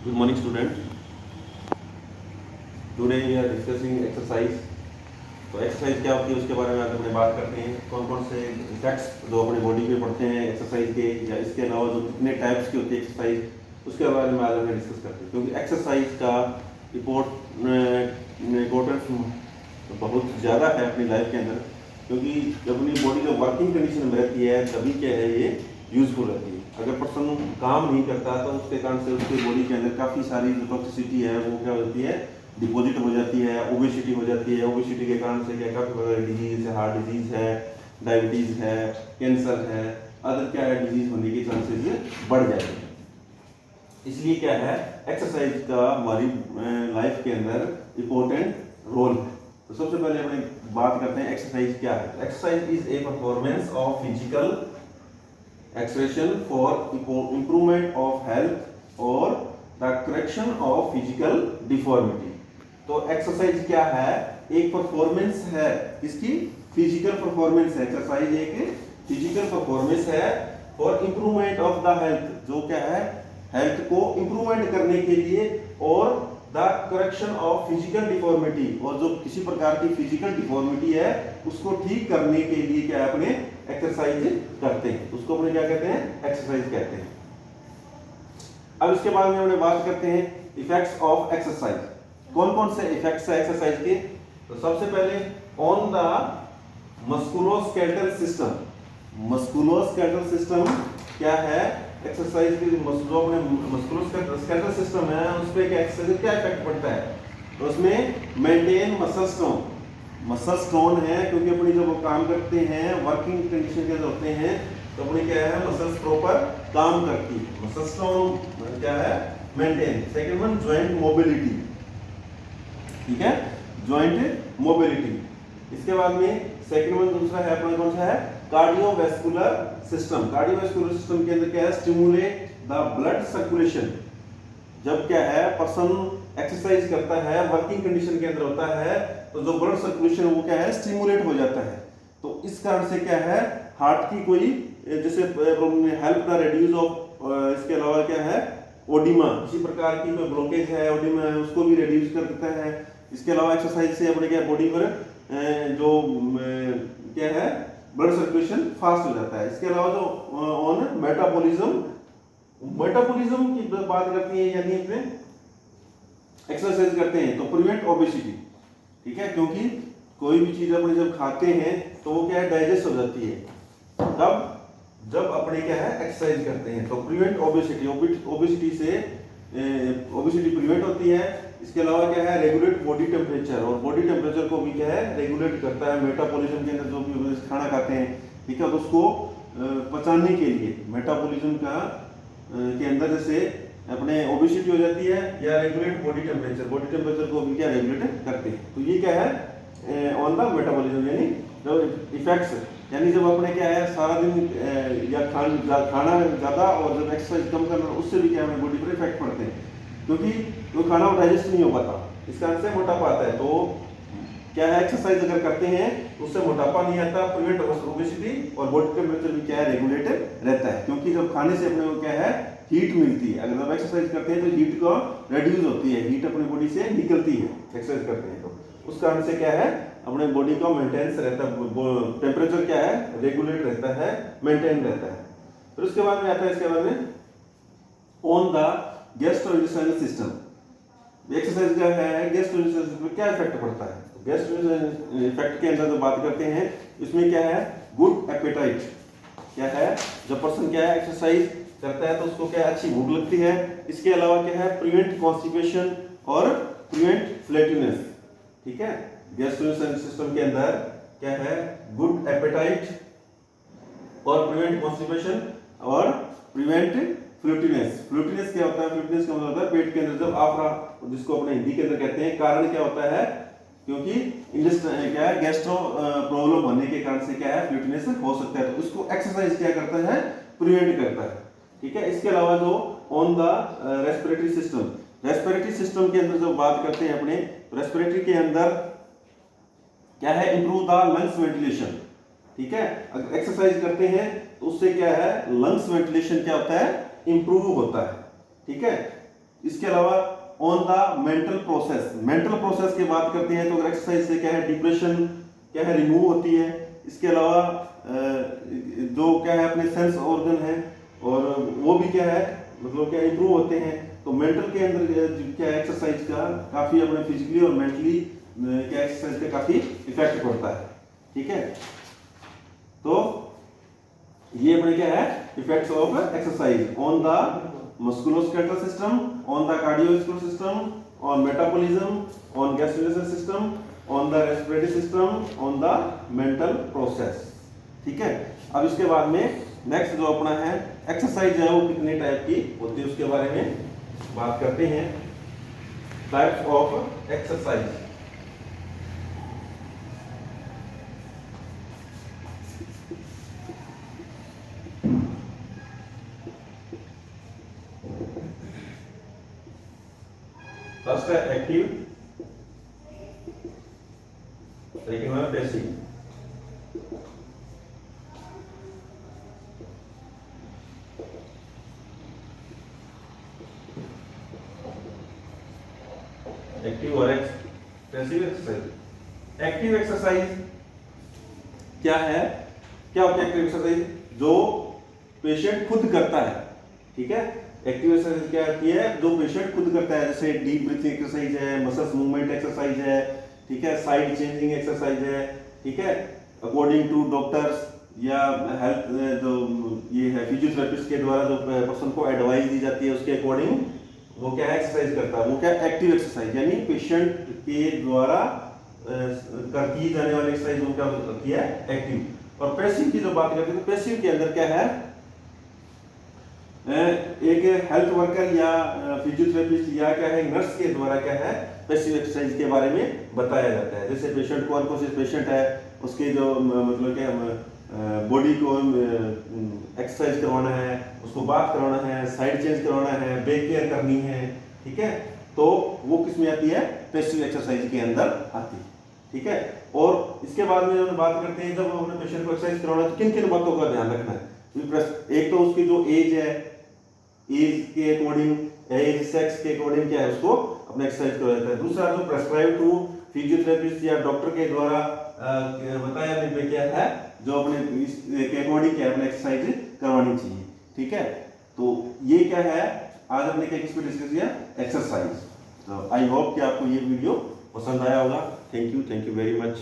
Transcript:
Good morning, student. Today we are discussing exercise. तो exercise क्या होती है उसके बारे में आज अपने बात करते हैं। कौन कौन से इफेक्ट्स जो अपनी बॉडी पे पड़ते हैं एक्सरसाइज के, या इसके अलावा जो कितने टाइप्स की होती है एक्सरसाइज, उसके बारे में आज हम डिस्कस करते हैं। क्योंकि एक्सरसाइज का इम्पोर्टेंस बहुत ज़्यादा है अपनी लाइफ के अंदर, क्योंकि जब अपनी बॉडी जब वर्किंग कंडीशन में रहती है तभी क्या है ये यूजफुल रहती है। अगर पर्सन काम नहीं करता तो उसके कारण से उसकी बॉडी के अंदर काफ़ी सारी जो टॉक्सिसिटी है वो क्या होती है, डिपॉजिट हो जाती है, ओबेसिटी हो जाती है। ओबेसिटी के कारण से क्या काफ़ी प्रकार की डिजीज है, हार्ट डिजीज है, डायबिटीज़ है, कैंसर है, अदर क्या है डिजीज होने के चांसेस बढ़ जाते हैं। इसलिए क्या है, एक्सरसाइज का हमारी लाइफ के अंदर इम्पोर्टेंट रोल है। तो सबसे पहले हम बात करते हैं एक्सरसाइज क्या है। Exercise is a performance of physical expression for improvement of health और the correction of physical deformity. तो एक्सरसाइज क्या है, एक परफॉर्मेंस है, इसकी फिजिकल परफॉर्मेंस है। एक्सरसाइज एक फिजिकल परफॉर्मेंस है for improvement of the health, जो क्या है हेल्थ को इम्प्रूवमेंट करने के लिए, और the correction of physical deformity, और जो किसी प्रकार की फिजिकल डिफॉर्मिटी है उसको ठीक करने के लिए क्या अपने एक्सरसाइज करते हैं, उसको अपने क्या कहते हैं, एक्सरसाइज कहते हैं। अब इसके बाद में हमने बात करते हैं इफेक्ट्स ऑफ एक्सरसाइज। कौन कौन से इफेक्ट्स है एक्सरसाइज के। तो सबसे पहले on the musculoskeletal system. Musculoskeletal system क्या है, एक्सरसाइज की जो अपने मस्कुलोस्केलेटल सिस्टम है उस पर क्या एक्सरसाइज क्या इफेक्ट पड़ता है। तो उसमें maintain muscle stone, muscle stone है, क्योंकि अपनी जब काम करते हैं वर्किंग कंडीशन के अंदर होते हैं तो अपनी क्या है मसल्स प्रॉपर काम करती है। मसल स्टोन क्या है, maintain. Second one joint mobility, ठीक है, जॉइंट मोबिलिटी। इसके बाद में सेकंड वन दूसरा है अपना कौन सा है, कार्डियोवैस्कुलर सिस्टम। कार्डियोवैस्कुलर सिस्टम के अंदर क्या है, स्टिमुलेट द ब्लड सर्कुलेशन। जब क्या है पर्सन एक्सरसाइज करता है वर्किंग कंडीशन के अंदर होता है तो जो ब्लड सर्कुलेशन वो क्या है स्टिमुलेट हो जाता है। तो इस कारण से क्या है हार्ट की कोई जैसे हेल्प द रिड्यूस ऑफ, इसके अलावा क्या है ओडिमा, किसी प्रकार की कोई ब्लॉकेज है ओडिमा है उसको भी रिड्यूस कर देता है। इसके अलावा एक्सरसाइज से अपने क्या बॉडी पर जो क्या है ब्लड सर्कुलेशन फास्ट हो जाता है। इसके अलावा जो ऑन मेटाबॉलिज्म, मेटाबॉलिज्म की बात करती है, यानी अपने एक्सरसाइज करते हैं तो प्रिवेंट ओबेसिटी, ठीक है, क्योंकि कोई भी चीज अपने जब खाते हैं तो वो क्या है डाइजेस्ट हो जाती है, तब जब अपने क्या है एक्सरसाइज करते हैं तो प्रिवेंट ओबेसिटी, ओबेसिटी से ओबेसिटी प्रिवेंट होती है। इसके अलावा क्या है रेगुलेट बॉडी टेम्परेचर, और बॉडी टेम्परेचर को भी क्या है रेगुलेट करता है। मेटाबॉलिज्म के अंदर जो भी खाना खाते हैं, ठीक है, तो उसको पचाने के लिए मेटाबॉलिज्म का के अंदर जैसे अपने ओबेसिटी हो जाती है, या रेगुलेट बॉडी टेम्परेचर को भी क्या रेगुलेट करते हैं। तो ये क्या है ऑन द मेटाबॉलिज्म, यानी जो इफेक्ट्स, यानी जब अपने क्या है सारा दिन या खाना ज़्यादा और जब एक्सरसाइज कम करना उससे भी क्या हमें बॉडी पर इफेक्ट पड़ते हैं, क्योंकि वो खाना डाइजेस्ट नहीं हो पाता, इस कारण से मोटापा आता है। तो क्या है एक्सरसाइज अगर करते हैं तो उससे मोटापा नहीं आता, प्रिवेंट ओबेसिटी, और बॉडी टेम्परेचर भी क्या है रेगुलेटेड रहता है, क्योंकि जब खाने से अपने को क्या है हीट मिलती है। अगर जब एक्सरसाइज करते हैं तो हीट को रिड्यूस होती है, हीट अपनी बॉडी से निकलती है एक्सरसाइज करते हैं तो उस कारण से क्या है अपने बॉडी का मेंटेनेंस रहता है, टेम्परेचर क्या है रेगुलेट रहता है, मेंटेन रहता है। फिर उसके बाद में आता है इसके बाद में on the gastrointestinal system. Exercise क्या है गैस्ट्रोइंटेस्टाइनल सिस्टम पे क्या इफेक्ट पड़ता है। गैस्ट्रोइंटेस्टाइनल इफेक्ट के अंदर जब बात करते हैं इसमें क्या है गुड एपेटाइट, क्या है जब पर्सन क्या है एक्सरसाइज करता है तो उसको क्या अच्छी भूख लगती है। इसके अलावा क्या है प्रिवेंट कॉन्स्टिपेशन और प्रिवेंट फ्लैटनेस, ठीक है। गैस्ट्रोइंटेस्टाइनल सिस्टम के अंदर क्या है गुड एपेटाइट और प्रिवेंट कॉन्स्टिपेशन और प्रिवेंट फ्लूटीनेस। फ्लूटीनेस क्या होता है, फ्लूटीनेस का मतलब होता है पेट के अंदर जब आफरा, जिसको अपने हिंदी के अंदर कहते हैं। कारण क्या होता है, क्योंकि क्या है गैस्ट्रो प्रॉब्लम होने के कारण से क्या है फ्लूटीनेस हो सकता है, तो उसको एक्सरसाइज क्या करता है प्रिवेंट करता है, ठीक है। इसके अलावा जो on the respiratory system, respiratory system के अंदर जब बात करते हैं अपने रेस्पिरेटरी के अंदर क्या है इंप्रूव द लंग्स वेंटिलेशन, ठीक है। अगर एक्सरसाइज करते हैं तो उससे क्या है लंग्स वेंटिलेशन क्या होता है इंप्रूव होता है, ठीक है। इसके अलावा ऑन द मेंटल प्रोसेस की बात करते हैं तो एक्सरसाइज से क्या है, डिप्रेशन क्या है, रिमूव होती है। इसके अलावा जो क्या है अपने सेंस ऑर्गन है और वो भी क्या है मतलब क्या इंप्रूव होते हैं। तो मेंटल के अंदर क्या एक्सरसाइज का काफी अपने फिजिकली और मेंटली क्या एक्सरसाइज का काफी इफेक्ट पड़ता है। ठीक है, तो ये अपने क्या है effects of exercise on the musculoskeletal system, on the cardiovascular system, on metabolism, on gastrointestinal system, on the respiratory system, on the mental process. ठीक है, अब इसके बाद में नेक्स्ट जो अपना है एक्सरसाइज है वो कितने टाइप की होती है उसके बारे में बात करते हैं। Types of exercise. फर्स्ट है एक्टिव, सेकंड है पैसिव। एक्टिव और पैसिव एक्सरसाइज। एक्टिव एक्सरसाइज क्या है, क्या होता है एक्टिव एक्सरसाइज, जो पेशेंट खुद करता है। ठीक है, एक्टिव एक्सरसाइज क्या होती है, जो पेशेंट खुद करता है, जैसे डीप ब्रीथिंग एक्सरसाइज है, मसल्स मूवमेंट एक्सरसाइज है, ठीक है, साइड चेंजिंग एक्सरसाइज है। ठीक है, अकॉर्डिंग टू डॉक्टर्स या हेल्थ जो ये है फिजियोथेरेपिस्ट के द्वारा जो पर्सन को एडवाइस दी जाती है उसके अकॉर्डिंग वो क्या एक्सरसाइज करता है, वो क्या एक्टिव एक्सरसाइज यानी पेशेंट के द्वारा की जाने वाली एक्सरसाइज वो क्या होती है एक्टिव। और पैसिव की जो बात करते हैं तो पैसिव के अंदर क्या है, एक हेल्थ वर्कर या फिजियोथेरेपिस्ट या क्या है नर्स के द्वारा क्या है पैसिव एक्सरसाइज के बारे में बताया जाता है। जैसे पेशेंट को अनकॉन्शियस पेशेंट है, उसके जो मतलब क्या बॉडी को एक्सरसाइज करवाना है, उसको बात करवाना है, साइड चेंज करवाना है, बैक केयर करनी है। ठीक है, तो वो किस में आती है, पैसिव एक्सरसाइज के अंदर आती है। ठीक है, और इसके बाद में जो बात करते हैं जब हमने पेशेंट को एक्सरसाइज करवाना है तो किन किन बातों का ध्यान रखना है। एक तो उसकी जो एज है, एज के अकॉर्डिंग, एज सेक्स के अकॉर्डिंग क्या है उसको अपने एक्सरसाइज करवाया जाता है। दूसरा जो प्रेस्क्राइब टू फिजियोथेरेपिस्ट या डॉक्टर के द्वारा बताया जाने क्या है जो अपने के अकॉर्डिंग क्या अपने एक्सरसाइज करवानी चाहिए। ठीक है, तो ये क्या है आज हमने क्या किस पे डिस्कस किया, एक्सरसाइज। आई होप कि आपको ये वीडियो पसंद आया होगा। Thank you very much.